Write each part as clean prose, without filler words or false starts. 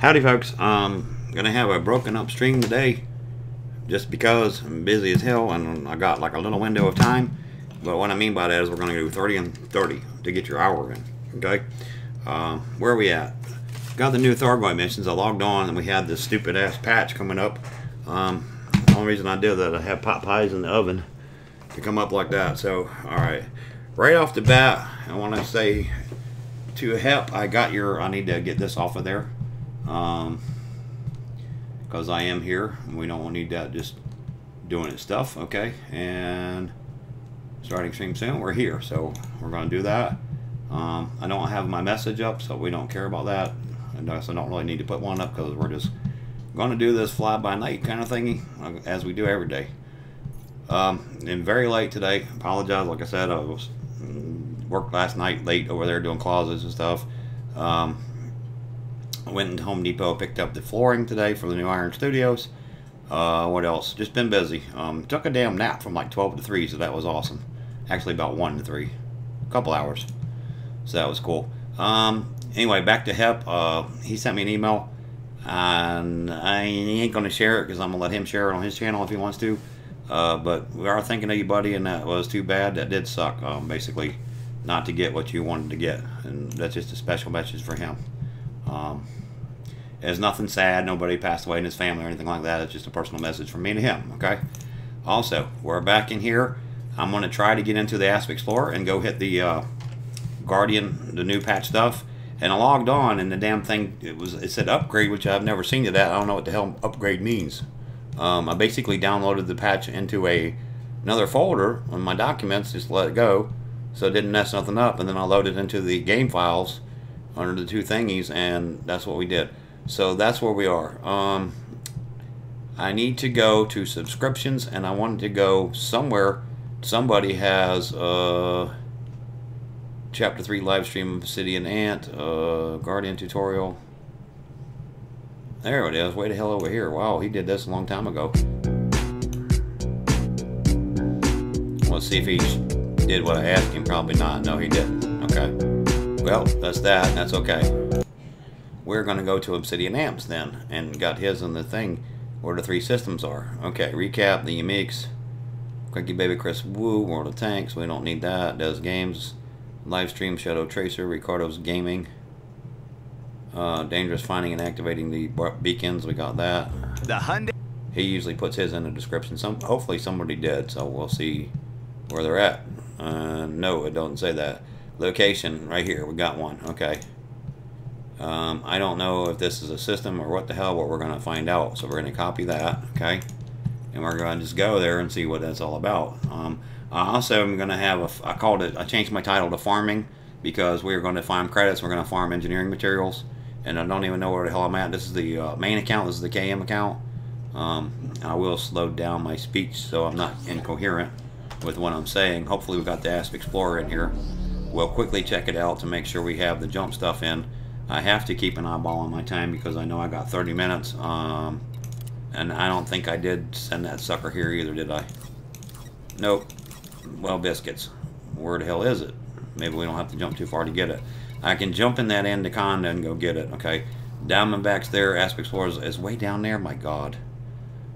Howdy folks, gonna have a broken up stream today just because I'm busy as hell and I got like a little window of time. But what I mean by that is we're gonna do 30 and 30 to get your hour in, okay? Where are we at? Got the new Thargoid missions. I logged on and we had this stupid ass patch coming up. The only reason I did that, I have pot pies in the oven to come up like that. So, alright. Right off the bat, I want to say to help, I need to get this off of there. Because I am here and we don't need that just doing its stuff, okay? And starting stream soon, we're here, so we're going to do that. I don't have my message up, so we don't care about that. And so I don't really need to put one up because we're just going to do this fly by night kind of thingy as we do every day. And very late today. Apologize, like I said, I was worked last night late over there doing closets and stuff. I went into Home Depot, picked up the flooring today for the new Iron Studios. What else? Just been busy. Took a damn nap from like 12 to 3, so that was awesome. Actually about 1 to 3. A couple hours. So that was cool. Anyway, back to Hep. He sent me an email. And he ain't going to share it because I'm going to let him share it on his channel if he wants to. But we are thinking of you, buddy, and that was too bad. That did suck, basically, not to get what you wanted to get. And that's just a special message for him. There's nothing sad, nobody passed away in his family or anything like that. It's just a personal message from me to him, okay? Also, we're back in here. I'm going to try to get into the Asp Explorer and go hit the Guardian, the new patch stuff. And I logged on and the damn thing, it said upgrade, which I've never seen it at. I don't know what the hell upgrade means. I basically downloaded the patch into another folder on my documents, just let it go, so it didn't mess nothing up. And then I loaded into the game files under the two thingies, and that's what we did. So that's where we are. I need to go to subscriptions, and I wanted to go somewhere. Somebody has Chapter 3 live stream of Obsidian Ant, Guardian tutorial. There it is, way the hell over here. Wow, he did this a long time ago. Let's see if he did what I asked him. Probably not. No, he didn't. Okay. Well, that's that. That's okay. We're going to go to Obsidian Amps then, and got his in the thing where the 3 systems are. Okay, recap, the Yamix, Quickie Baby Chris Wu, World of Tanks, we don't need that, Does Games, live stream Shadow Tracer, Ricardo's Gaming, Dangerous Finding and Activating the Beacons, we got that. He usually puts his in the description. Hopefully somebody did, so we'll see where they're at. No, it doesn't say that. Location, right here, we got one, okay. I don't know if this is a system or what the hell, but we're going to find out. So we're going to copy that, okay? And we're going to just go there and see what that's all about. I also am going to have I changed my title to Farming because we're going to farm credits. We're going to farm engineering materials. And I don't even know where the hell I'm at. This is the main account. This is the KM account. I will slow down my speech so I'm not incoherent with what I'm saying. Hopefully we got the Asp Explorer in here. We'll quickly check it out to make sure we have the jump stuff in. I have to keep an eyeball on my time because I know I got 30 minutes. And I don't think I did send that sucker here either, did I? Nope. Well, biscuits. Where the hell is it? Maybe we don't have to jump too far to get it. I can jump in that Anaconda and go get it, okay? Diamondback's there. Asp Explorer is way down there. My God.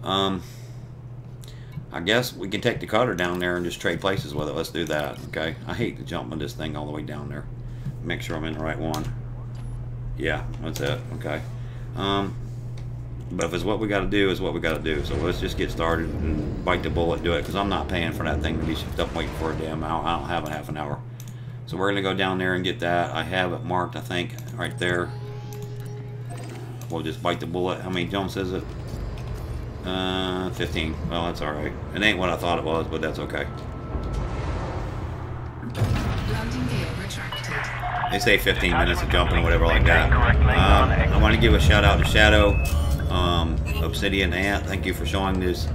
I guess we can take the cutter down there and just trade places with it. Let's do that, okay? I hate to jump on this thing all the way down there. Make sure I'm in the right one. Yeah, that's it. Okay. But if it's what we got to do, is what we got to do. So let's just get started and bite the bullet, do it. Because I'm not paying for that thing to be shipped up waiting for a damn hour. I don't have a half an hour. So we're going to go down there and get that. I have it marked, I think, right there. We'll just bite the bullet. How many jumps is it? 15. Well, that's alright. It ain't what I thought it was, but that's okay. They say 15 minutes of jumping or whatever like that. I want to give a shout out to Shadow, Obsidian Ant. Thank you for showing this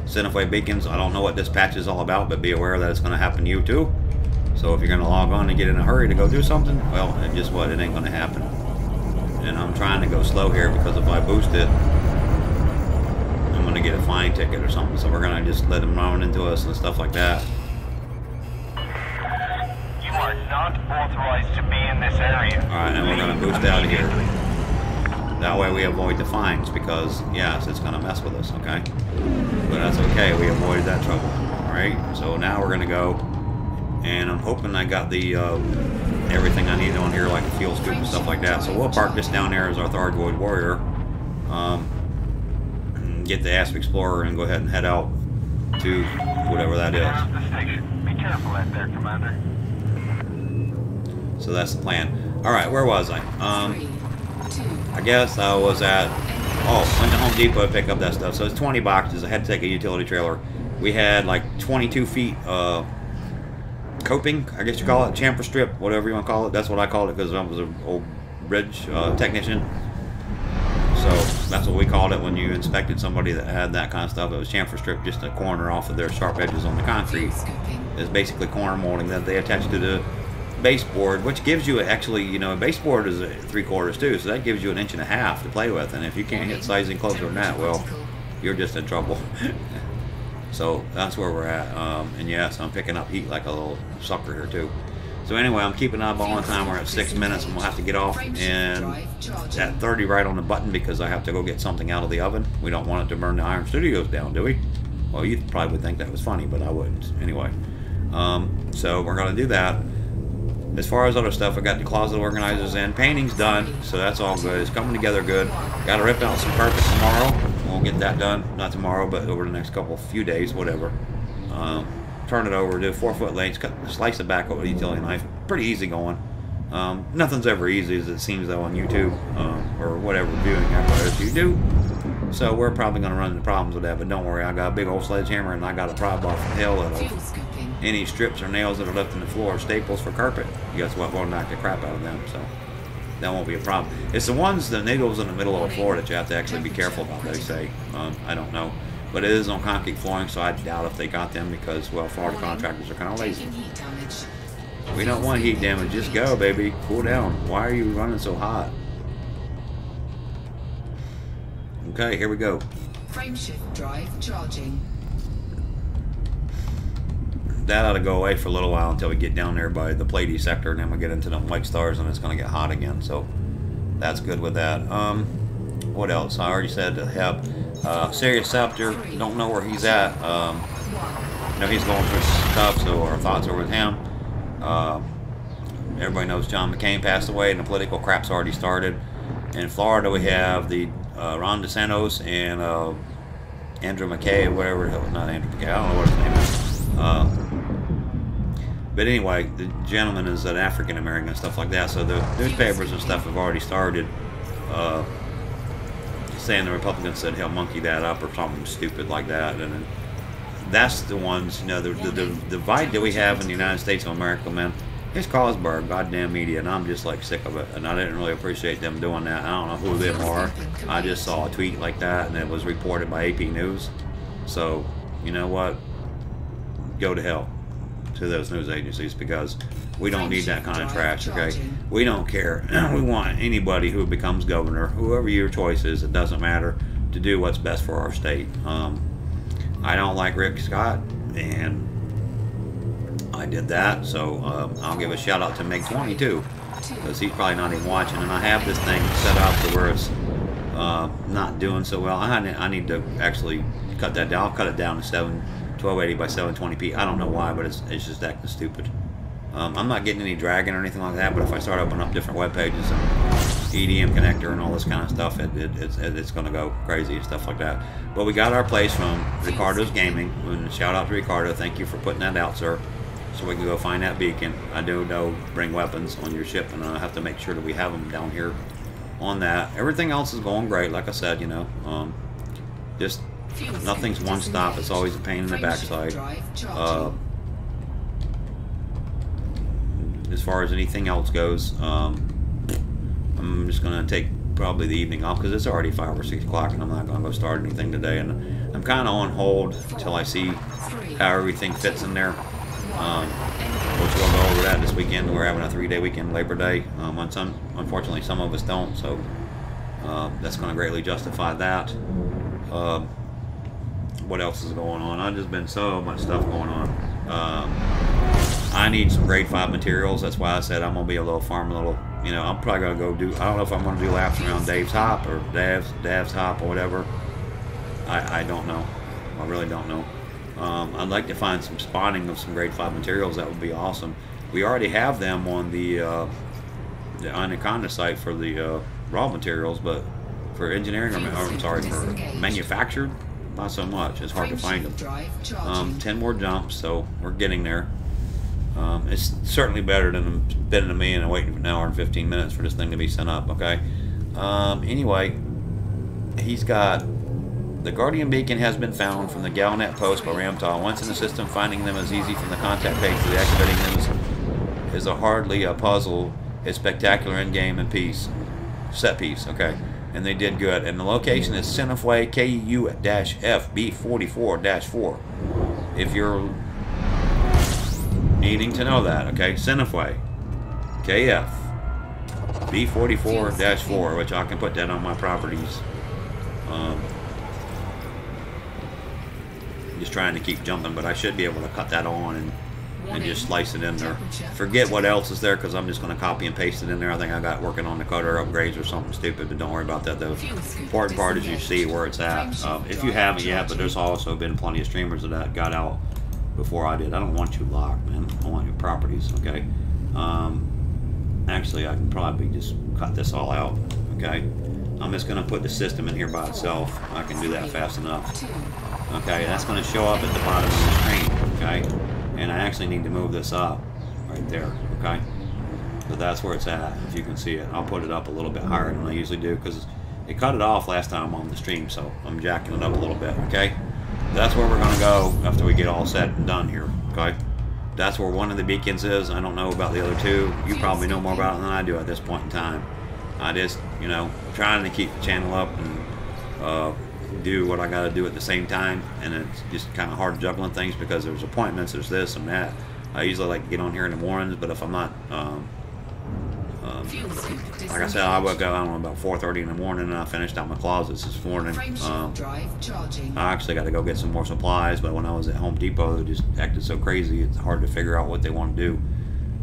Cinefway Beacons. I don't know what this patch is all about, but be aware that it's going to happen to you too. So if you're going to log on and get in a hurry to go do something, well, just what? It ain't going to happen. And I'm trying to go slow here because if I boost it, I'm going to get a fine ticket or something. So we're going to just let them run into us and stuff like that. You are not authorized to be in this area. Alright, and we're going to boost out of here. That way we avoid the fines because, yes, it's going to mess with us, okay? But that's okay. We avoided that trouble, all right? So now we're going to go, and I'm hoping I got the everything I need on here, like the fuel scoop and stuff like that. So we'll park this down there as our Thargoid Warrior. Get the Asp Explorer and go ahead and head out to whatever that is. Be careful out there, Commander. So that's the plan. All right, where was I? I guess I was at, went to Home Depot to pick up that stuff. So it's 20 boxes. I had to take a utility trailer. We had like 22 feet coping, I guess you call it, chamfer strip, whatever you want to call it. That's what I called it because I was an old bridge technician. So that's what we called it when you inspected somebody that had that kind of stuff. It was chamfer strip, just a corner off of their sharp edges on the concrete. It's basically corner molding that they attach to the baseboard, which gives you actually, you know, a baseboard is 3/4 too, so that gives you 1.5 inches to play with. And if you can't hit sizing closer than that, well, you're just in trouble. So that's where we're at. And yes, I'm picking up heat like a little sucker here too. So anyway, I'm keeping an eye on time. We're at 6 minutes, and we'll have to get off and at 30 right on the button because I have to go get something out of the oven. We don't want it to burn the Iron Studios down, do we? Well, you probably would think that was funny, but I wouldn't. Anyway, so we're going to do that. As far as other stuff, I got the closet organizers in. Painting's done, so that's all good. It's coming together good. Got to rip out some carpet tomorrow. We'll get that done. Not tomorrow, but over the next few days, whatever. Turn it over, do 4-foot lengths, slice it back with a utility knife. Pretty easy going. Nothing's ever easy as it seems though on YouTube or whatever viewing apparatus you do. So we're probably going to run into problems with that, but don't worry, I got a big old sledgehammer and I got a prop off from hell that'll any strips or nails that are left in the floor, staples for carpet. Guess what? We'll knock the crap out of them. So that won't be a problem. It's the ones, the needles in the middle of the floor that you have to actually be careful about. They say. I don't know. But it is on concrete flooring, so I doubt if they got them because, well, Florida contractors are kind of lazy. We don't want heat damage. Just go, baby. Cool down. Why are you running so hot? Okay, here we go. Frameshift drive charging. That ought to go away for a little while until we get down there by the Pleiades sector, and then we get into the white stars, and it's going to get hot again. So that's good with that. What else? I already said to have Sirius Scepter. Don't know where he's at. You know, he's going through stuff, so our thoughts are with him. Everybody knows John McCain passed away, and the political crap's already started. In Florida, we have the Ron DeSantis and Andrew McKay, whatever. Not Andrew McKay. I don't know what his name is. But anyway, the gentleman is an African American and stuff like that. So the newspapers and stuff have already started saying the Republicans said he'll monkey that up or something stupid like that. And that's the ones, you know, the divide that we have in the United States of America, man. It's caused by our goddamn media, and I'm just like sick of it. And I didn't really appreciate them doing that. I don't know who they are. I just saw a tweet like that, and it was reported by AP News. So, you know what? Go to hell to those news agencies because we don't need that kind of trash, okay? We don't care. We want anybody who becomes governor, whoever your choice is, it doesn't matter, to do what's best for our state. I don't like Rick Scott, and I did that, so I'll give a shout out to Meg20 too, because he's probably not even watching, and I have this thing set up to where it's not doing so well. I need to actually cut that down. I'll cut it down to 1280 by 720p. I don't know why, but it's just acting stupid. I'm not getting any dragging or anything like that, but if I start opening up different web pages and EDM connector and all this kind of stuff, it's going to go crazy and stuff like that. But we got our place from Ricardo's Gaming, and shout out to Ricardo. Thank you for putting that out, sir, so we can go find that beacon. I do know bring weapons on your ship, and I have to make sure that we have them down here on that. Everything else is going great, like I said, you know. Just nothing's one stop. It's always a pain in the backside. As far as anything else goes, I'm just going to take probably the evening off because it's already 5 or 6 o'clock and I'm not going to go start anything today. And I'm kind of on hold until I see how everything fits in there. Which we'll go over that this weekend. We're having a 3-day weekend, Labor Day. Unfortunately, some of us don't, so that's going to greatly justify that. What else is going on? I've just been so much stuff going on. I need some grade 5 materials. That's why I said I'm gonna be a little farm, a little you know, I'm probably gonna go do. I don't know if I'm gonna do laps around Dave's Hop or Dav's Hop or whatever. I don't know. I really don't know. I'd like to find some spawning of some grade 5 materials. That would be awesome. We already have them on the Anaconda site for the raw materials, but for engineering, or I'm sorry, for manufactured, not so much. It's hard to find them. 10 more jumps, so we're getting there. It's certainly better than me and waiting for an hour and 15 minutes for this thing to be sent up. Okay. Anyway, he's got. The Guardian Beacon has been found from the Galnet post by Ramtal. Once in the system, finding them is easy from the contact page. Deactivating them is hardly a puzzle. It's spectacular in-game and set piece. Okay, and they did good. And the location is Cinefway KU-F B44-4. If you're needing to know that, okay, Cinefway KF B44-4, which I can put that on my properties. Just trying to keep jumping, but I should be able to cut that on and just slice it in there. Forget what else is there, because I'm just going to copy and paste it in there. I think I got working on the cutter upgrades or something stupid, but don't worry about that. The important part is you see where it's at. If you haven't yet, but there's also been plenty of streamers that got out before I did. I don't want you locked, man. I want your properties, okay? Actually, I can probably just cut this all out, okay? I'm just going to put the system in here by itself. I can do that fast enough. Okay, that's going to show up at the bottom of the screen, okay? And I actually need to move this up right there, okay? So that's where it's at, if you can see it. I'll put it up a little bit higher than I usually do, because it cut it off last time on the stream, so I'm jacking it up a little bit, okay? That's where we're going to go after we get all set and done here, okay? That's where one of the beacons is. I don't know about the other two. You probably know more about it than I do at this point in time. I just, you know, trying to keep the channel up and do what I got to do at the same time, and it's just kind of hard juggling things because there's appointments, there's this and that. I usually like to get on here in the mornings, but if I'm not, like I said, I woke up, I don't know, about 4:30 in the morning, and I finished out my closets this morning. I actually got to go get some more supplies, but when I was at Home Depot, they just acted so crazy, it's hard to figure out what they want to do.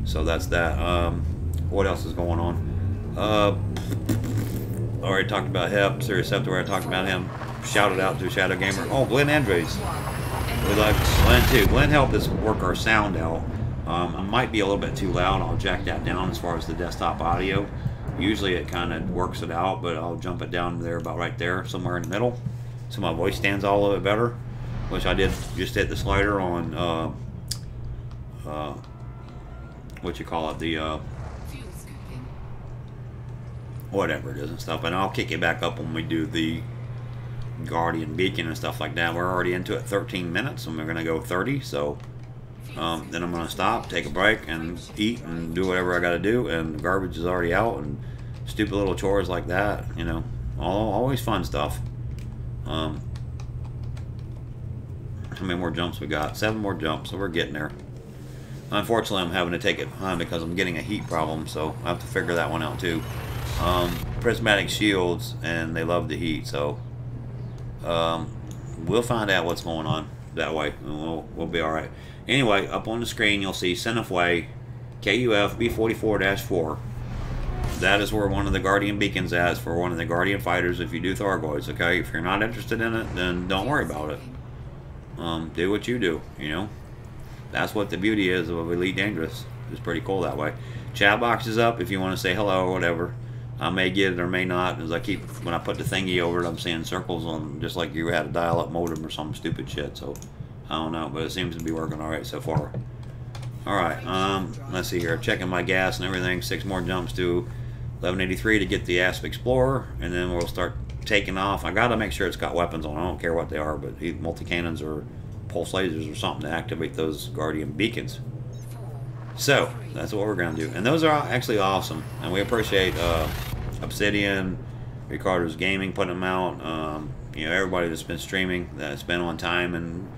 So that's that. What else is going on? I already talked about Hep, Serious Septor, I talked about him. Shouted out to Shadow Gamer. Oh, Glenn Andres. We like Glenn too. Glenn helped us work our sound out. I might be a little bit too loud. I'll jack that down as far as the desktop audio. Usually it kind of works it out, but I'll jump it down there about right there, somewhere in the middle. So my voice stands all a little bit better, which I did just hit the slider on, what you call it, the, whatever it is and stuff. And I'll kick it back up when we do the Guardian Beacon and stuff like that. We're already into it 13 minutes and we're going to go 30, so then I'm going to stop, take a break, and eat and do whatever I got to do, and the garbage is already out, and stupid little chores like that, you know, always fun stuff. How many more jumps we got? 7 more jumps, so we're getting there. Unfortunately, I'm having to take it behind because I'm getting a heat problem, so I have to figure that one out too. Prismatic shields, and they love the heat, so we'll find out what's going on that way, and we'll be all right. Anyway, up on the screen you'll see Cinefway KUF B44-4. That is where one of the Guardian Beacons is for one of the Guardian fighters if you do Thargoids, okay? If you're not interested in it, then don't worry about it. Do what you do, you know? That's what the beauty is of Elite Dangerous. It's pretty cool that way. Chat box is up if you want to say hello or whatever. I may get it or may not, as I keep, when I put the thingy over it, I'm seeing circles on, just like you had a dial-up modem or some stupid shit, so I don't know, but it seems to be working alright so far. Alright, let's see here, checking my gas and everything, 6 more jumps to 1183 to get the Asp Explorer, and then we'll start taking off. I gotta make sure it's got weapons on, I don't care what they are, but multi-cannons or pulse lasers or something to activate those Guardian Beacons. So, that's what we're going to do. And those are actually awesome. And we appreciate Obsidian, Ricardo's Gaming putting them out. You know, everybody that's been streaming, that's been on time. And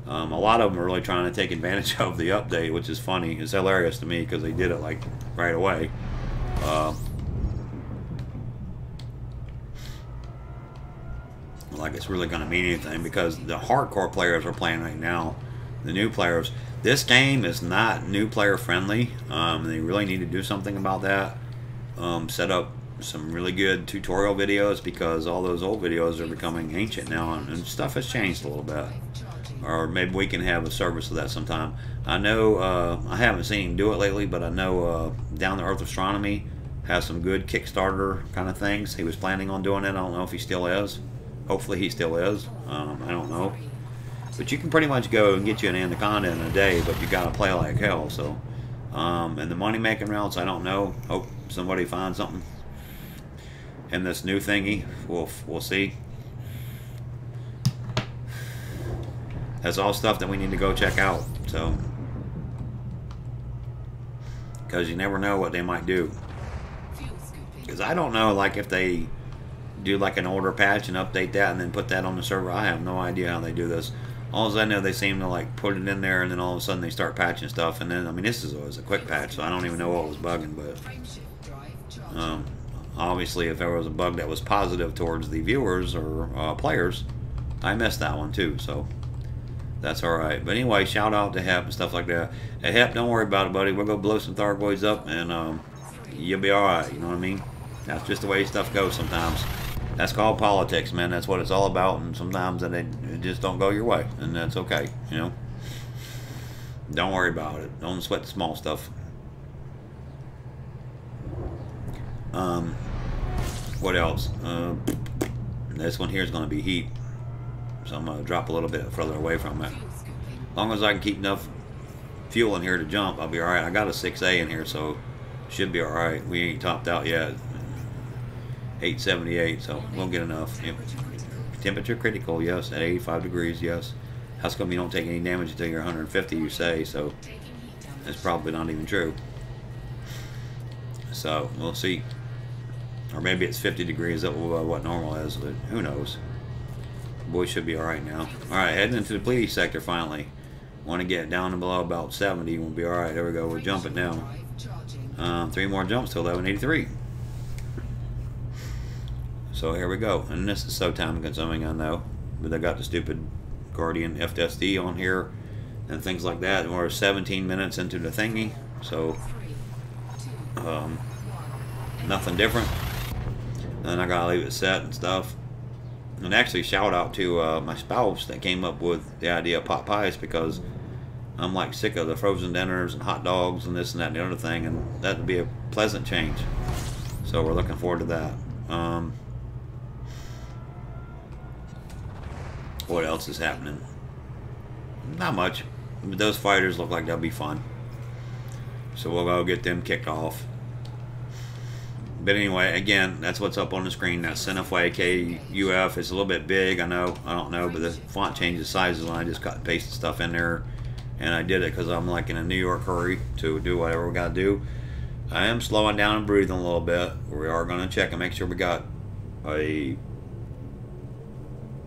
a lot of them are really trying to take advantage of the update, which is funny. It's hilarious to me because they did it, like, right away. Like it's really going to mean anything because the hardcore players are playing right now. The new players, this game is not new player friendly. They really need to do something about that. set up some really good tutorial videos, because all those old videos are becoming ancient now, and stuff has changed a little bit. Or maybe we can have a service of that sometime. I know I haven't seen him do it lately, but I know Down to Earth Astronomy has some good Kickstarter kind of things. He was planning on doing it. I don't know if he still is. Hopefully he still is. I don't know. But you can pretty much go and get you an Anaconda in a day, but you got to play like hell. So, and the money making routes, I don't know. Hope somebody finds something in this new thingy. We'll see. That's all stuff that we need to go check out. So, because you never know what they might do. Because I don't know, like, if they do like an older patch and update that and then put that on the server. I have no idea how they do this. All I know, they seem to like put it in there, and then all of a sudden they start patching stuff. And then, I mean, this is always a quick patch, so I don't even know what was bugging. But obviously, if there was a bug that was positive towards the viewers or players, I missed that one too. So that's all right. But anyway, shout out to Hep and stuff like that. Hey Hep, don't worry about it, buddy. We'll go blow some Thargoids up, and you'll be all right. You know what I mean? That's just the way stuff goes sometimes. That's called politics, man. That's what it's all about, and sometimes it just don't go your way, and that's okay, you know. Don't worry about it. Don't sweat the small stuff. What else? This one here is going to be heat, so I'm going to drop a little bit further away from it. As long as I can keep enough fuel in here to jump, I'll be all right. I got a 6A in here, so should be all right. We ain't topped out yet. 878, so we'll get enough. Yep. Temperature critical, yes, at 85 degrees, yes. How come you don't take any damage until you're 150, you say, so that's probably not even true. So we'll see. Or maybe it's 50 degrees, that's what normal is, but who knows. Boy, should be alright now. Alright, heading into the Pleiades sector finally. Want to get down and below about 70, we'll be alright. There we go, we're jumping now. 3 more jumps to 1183. So here we go, and this is so time consuming, I know, but I got the stupid Guardian FSD on here and things like that, and we're 17 minutes into the thingy, so nothing different. And then I gotta leave it set and stuff. And actually, shout out to my spouse that came up with the idea of pot pies, because I'm like sick of the frozen dinners and hot dogs and this and that and the other thing, and that would be a pleasant change. So we're looking forward to that. What else is happening? Not much. Those fighters look like they'll be fun, so we'll go get them kicked off. But anyway, again, that's what's up on the screen. That Cinefway KUF is a little bit big, I know. I don't know, but the font changes sizes when I just cut and pasted stuff in there, and I did it because I'm like in a New York hurry to do whatever we got to do. I am slowing down and breathing a little bit. We are going to check and make sure we got a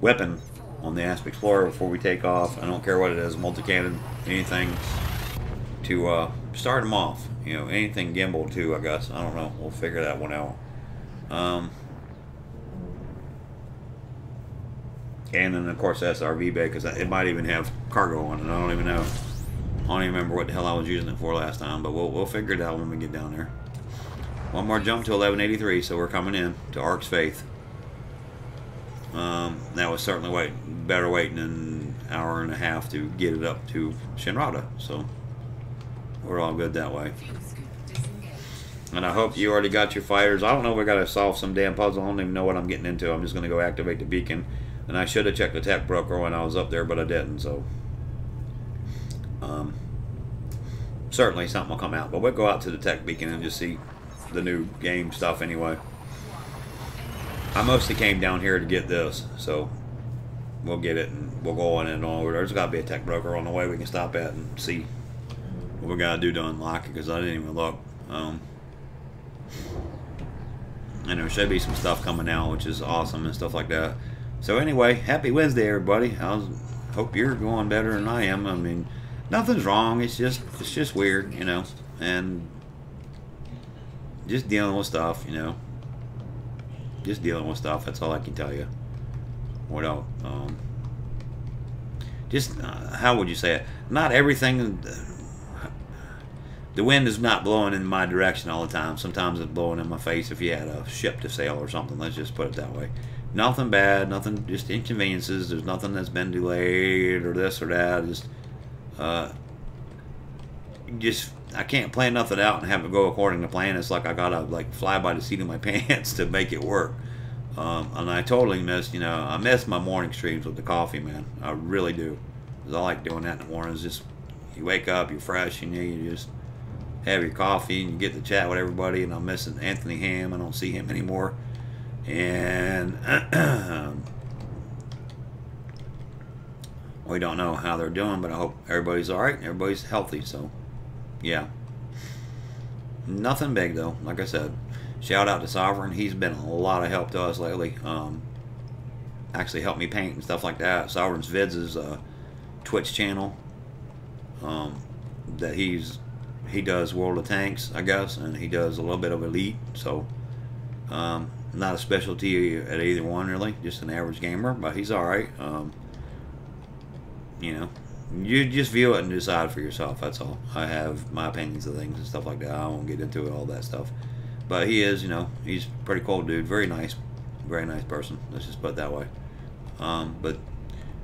weapon on the Asp Explorer before we take off. I don't care what it is, multi-cannon, anything to start them off. You know, anything gimbal too, I guess. I don't know. We'll figure that one out. And then of course SRV bay, because it might even have cargo on it. I don't even know. I don't even remember what the hell I was using it for last time, but we'll figure it out when we get down there. One more jump to 1183, so we're coming in to Ark's Faith. That was certainly better waiting an hour and a half to get it up to Shinrada, so we're all good that way. And I hope you already got your fighters. I don't know if we got to solve some damn puzzle. I don't even know what I'm getting into. I'm just going to go activate the beacon. And I should have checked the tech broker when I was up there, but I didn't, so certainly something will come out. But we'll go out to the tech beacon and just see the new game stuff anyway. I mostly came down here to get this, so we'll get it and we'll go on and on. There's got to be a tech broker on the way we can stop at and see what we got to do to unlock it, because I didn't even look. And there should be some stuff coming out, which is awesome and stuff like that. So anyway, happy Wednesday, everybody. Hope you're going better than I am. I mean, nothing's wrong. It's just weird, you know, and just dealing with stuff, you know. Just dealing with stuff. That's all I can tell you. What else? How would you say it? Not everything the wind is not blowing in my direction all the time. Sometimes it's blowing in my face if you had a ship to sail or something. Let's just put it that way. Nothing bad, nothing, just inconveniences. There's nothing that's been delayed or this or that. Just I can't plan nothing out and have it go according to plan. It's like I gotta like fly by the seat of my pants to make it work. And I totally missed, you know, I miss my morning streams with the coffee, man. I really do. Because I like doing that in the mornings. Just you wake up, you're fresh, you know, you just have your coffee and you get to chat with everybody. And I'm missing Anthony Ham. I don't see him anymore. And we don't know how they're doing, but I hope everybody's all right and everybody's healthy. So, yeah. Nothing big, though. Like I said, shout out to Sovereign. He's been a lot of help to us lately. Actually helped me paint and stuff like that. Sovereign's Vids is a Twitch channel that he does World of Tanks, I guess, and he does a little bit of Elite. So, not a specialty at either one, really. Just an average gamer, but he's all right. You know, you just view it and decide for yourself. That's all. I have my opinions of things and stuff like that. I won't get into it, all that stuff. But he is, you know, he's a pretty cool dude. Very nice person. Let's just put it that way. But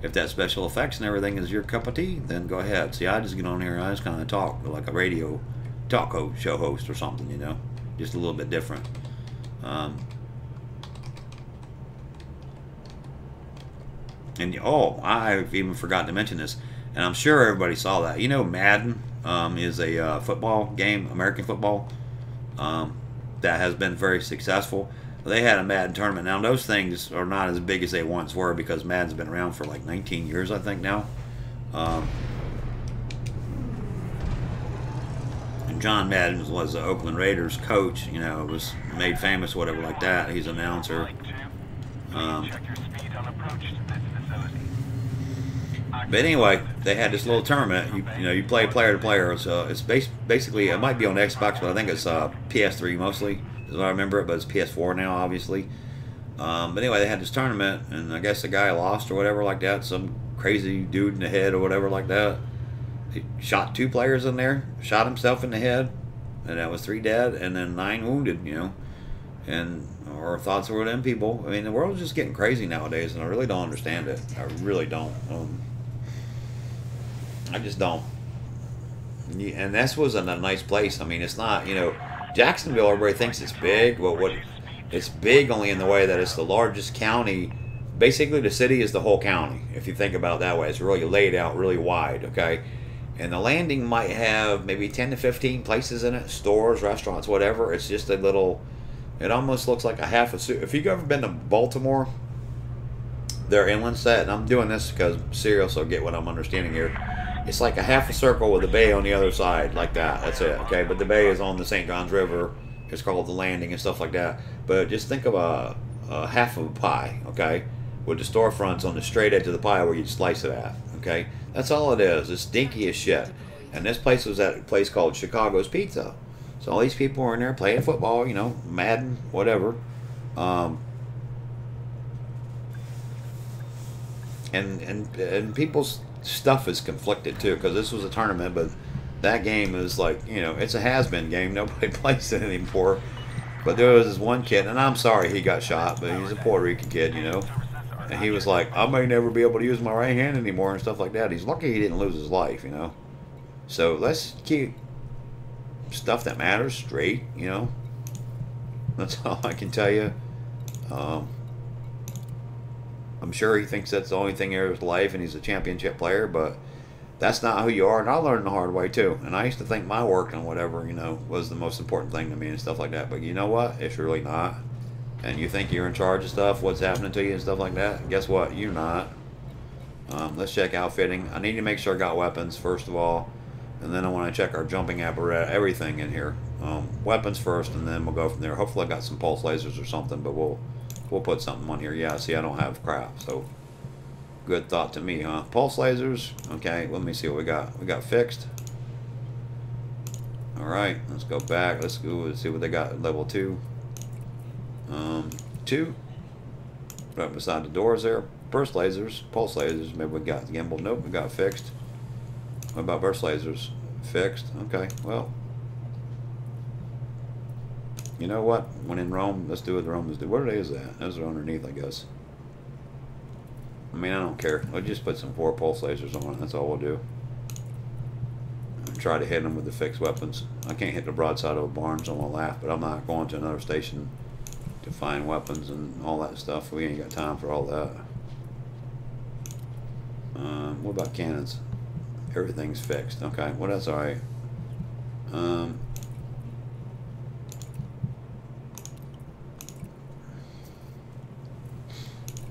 if that special effects and everything is your cup of tea, then go ahead. See, I just get on here and I just kind of talk like a radio talk show host or something, you know, just a little bit different. And oh, I've even forgotten to mention this, and I'm sure everybody saw that. You know, Madden is a football game, American football, that has been very successful. They had a Madden tournament. Now, those things are not as big as they once were because Madden's been around for like 19 years, I think, now. And John Madden was the Oakland Raiders coach, you know, was made famous, whatever like that. He's an announcer. But anyway, they had this little tournament. You know, you play player to player. So it's basically, it might be on Xbox, but I think it's PS3 mostly, is what I remember it. But it's PS4 now, obviously. But anyway, they had this tournament, and I guess the guy lost or whatever like that. Some crazy dude in the head or whatever like that. He shot 2 players in there, shot himself in the head, and that was 3 dead, and then 9 wounded, you know. And our thoughts were with them people. I mean, the world's just getting crazy nowadays, and I really don't understand it. I really don't. I just don't. And this was a nice place. I mean, it's not, you know, Jacksonville, everybody thinks it's big. Well, it's big only in the way that it's the largest county. Basically, the city is the whole county, if you think about it that way. It's really laid out really wide, okay? And the landing might have maybe 10 to 15 places in it, stores, restaurants, whatever. It's just a little, it almost looks like a half a, if you've ever been to Baltimore, their inland set, and I'm doing this because serious will get what I'm understanding here. It's like a half a circle with a bay on the other side, like that. That's it, okay? But the bay is on the St. Johns River. It's called the Landing and stuff like that. But just think of a half of a pie, okay? With the storefronts on the straight edge of the pie where you'd slice it at, okay? That's all it is. It's dinky as shit. And this place was at a place called Chicago's Pizza. So all these people were in there playing football, you know, Madden, whatever. And people's stuff is conflicted too, because this was a tournament, but that game is like, you know, it's a has-been game. Nobody plays it anymore. But there was this one kid, and I'm sorry he got shot, but he's a Puerto Rican kid, you know. And he was like, I may never be able to use my right hand anymore and stuff like that. He's lucky he didn't lose his life, you know. So let's keep stuff that matters straight, you know. That's all I can tell you. I'm sure he thinks that's the only thing in his life and he's a championship player, but that's not who you are. And I learned the hard way too. And I used to think my work and whatever, you know, was the most important thing to me and stuff like that. But you know what? It's really not. And you think you're in charge of stuff, what's happening to you and stuff like that. Guess what? You're not. Let's check outfitting. I need to make sure I got weapons first of all. And then I want to check our jumping apparatus, everything in here. Weapons first, and then we'll go from there. Hopefully I got some pulse lasers or something, but we'll put something on here. Yeah, see, I don't have crap, so good thought to me, huh? Pulse lasers. Okay, let me see what we got. We got fixed. All right, let's go back. Let's go and see what they got at level 2. 2. Right beside the doors there. Burst lasers, pulse lasers. Maybe we got gimbal. Nope, we got fixed. What about burst lasers? Fixed. Okay, well, You know what? When in Rome, let's do what the Romans do. What is that? Those are underneath, I guess. I mean, I don't care. We'll just put some 4 pulse lasers on it. That's all we'll do. And try to hit them with the fixed weapons. I can't hit the broadside of a barn, so I'm going to laugh. But I'm not going to another station to find weapons and all that stuff. We ain't got time for all that. What about cannons? Everything's fixed. Okay, well, that's alright.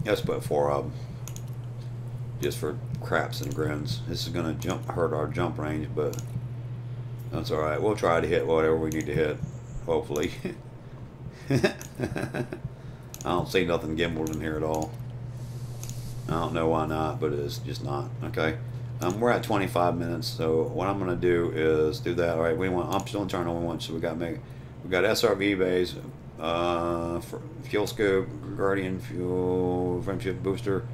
Let's put 4 of them. Just for craps and grins. This is going to hurt our jump range, but that's alright. We'll try to hit whatever we need to hit. Hopefully. I don't see nothing gimbaled in here at all. I don't know why not, but it's just not. Okay. We're at 25 minutes, so what I'm going to do is do that. Alright, we want optional internal. So we got SRV bays, fuel scoop, Guardian fuel, Frameshift booster,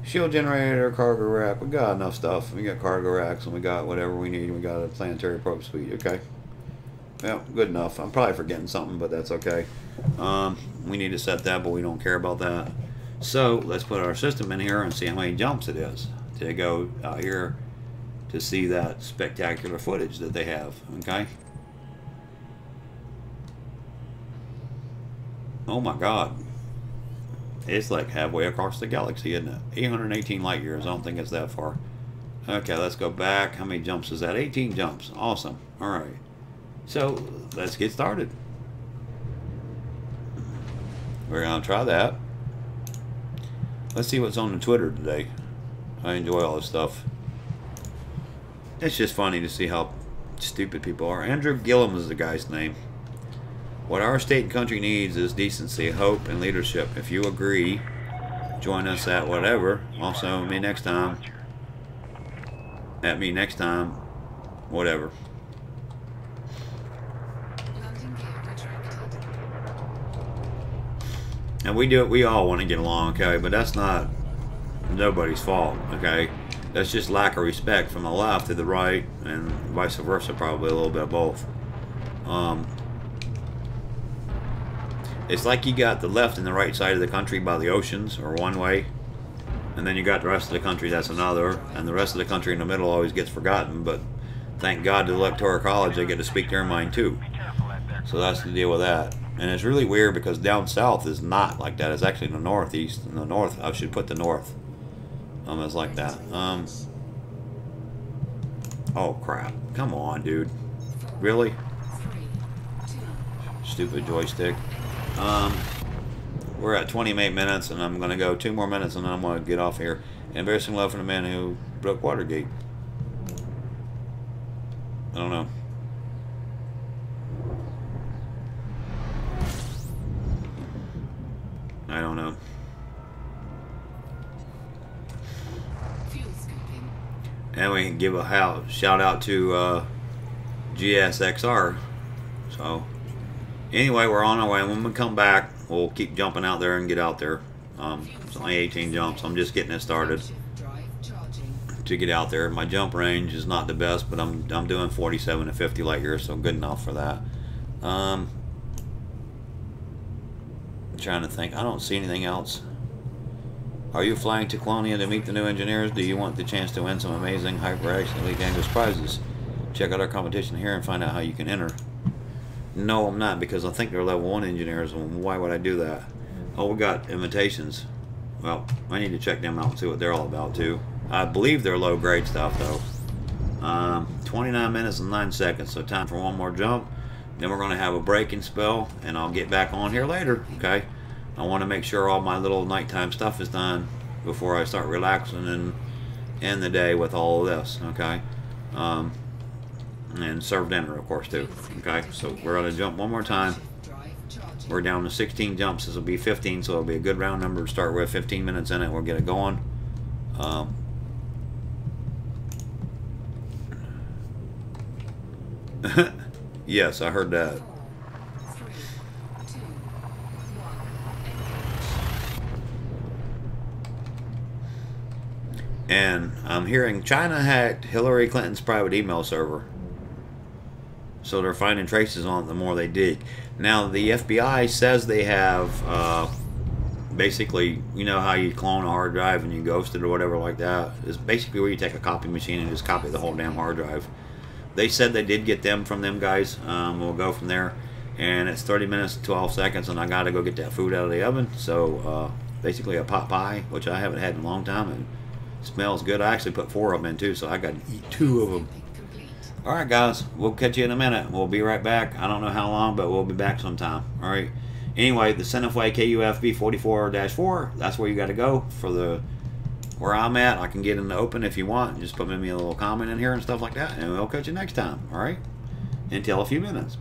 shield generator, cargo rack. We got enough stuff. We got cargo racks and we got whatever we need. We got a planetary probe suite. Okay. Yeah, good enough. I'm probably forgetting something, but that's okay. We need to set that, but we don't care about that. So let's put our system in here and see how many jumps it is to go out here to see that spectacular footage that they have. Okay. Oh my God. It's like halfway across the galaxy, isn't it? 818 light years. I don't think it's that far. Okay, let's go back. How many jumps is that? 18 jumps. Awesome. All right. So let's get started. We're going to try that. Let's see what's on the Twitter today. I enjoy all this stuff. It's just funny to see how stupid people are. Andrew Gillum is the guy's name. What our state and country needs is decency, hope, and leadership. If you agree, join us at whatever. Also, me next time. At me next time. Whatever. And we do it. We all want to get along, okay? But that's not nobody's fault, okay? That's just lack of respect from the left to the right, and vice versa, probably a little bit of both. It's like you got the left and the right side of the country by the oceans, or one way, and then you got the rest of the country that's another, and the rest of the country in the middle always gets forgotten. But thank God to the Electoral College, they get to speak their mind too. So that's the deal with that. And it's really weird because down south is not like that. It's actually the northeast. In the north, I should put the north. It's like that. Oh crap! Come on, dude. Really? Stupid joystick. We're at 28 minutes, and I'm gonna go 2 more minutes, and then I'm gonna get off here. Embarrassing love from the man who broke Watergate. I don't know. I don't know. And we can give a shout out to GSXR. So anyway, we're on our way. When we come back, we'll keep jumping out there and get out there. It's only 18 jumps. I'm just getting it started to get out there. My jump range is not the best, but I'm doing 47 to 50 light years, so good enough for that. I'm trying to think. I don't see anything else. Are you flying to Colonia to meet the new engineers? Do you want the chance to win some amazing HyperX Elite Dangerous prizes? Check out our competition here and find out how you can enter. No, I'm not, because I think they're level 1 engineers, and why would I do that? Oh, we got invitations. Well, I need to check them out and see what they're all about too. I believe they're low grade stuff though. 29 minutes and 9 seconds, so time for one more jump. Then we're going to have a breaking spell, and I'll get back on here later, okay? I want to make sure all my little nighttime stuff is done before I start relaxing and end the day with all of this, okay? And serve dinner, of course, too, okay? So we're going to jump one more time. We're down to 16 jumps. This will be 15, so it'll be a good round number to start with. 15 minutes in it, we'll get it going. Yes, I heard that. And I'm hearing China hacked Hillary Clinton's private email server. So they're finding traces on it the more they dig. Now, the FBI says they have, basically, you know how you clone a hard drive and you ghost it or whatever like that? It's basically where you take a copy machine and just copy the whole damn hard drive. They said they did get them from them guys. We'll go from there. And it's 30 minutes, 12 seconds, and I got to go get that food out of the oven. So, basically a pot pie, which I haven't had in a long time, and it smells good. I actually put 4 of them in, too, so I got to eat 2 of them. Alright, guys, we'll catch you in a minute. We'll be right back. I don't know how long, but we'll be back sometime. Alright. Anyway, the Cinefway KUFB 44-4, that's where you got to go for the where I'm at. I can get in the open if you want. Just put me a little comment in here and stuff like that, and we'll catch you next time. Alright? Until a few minutes.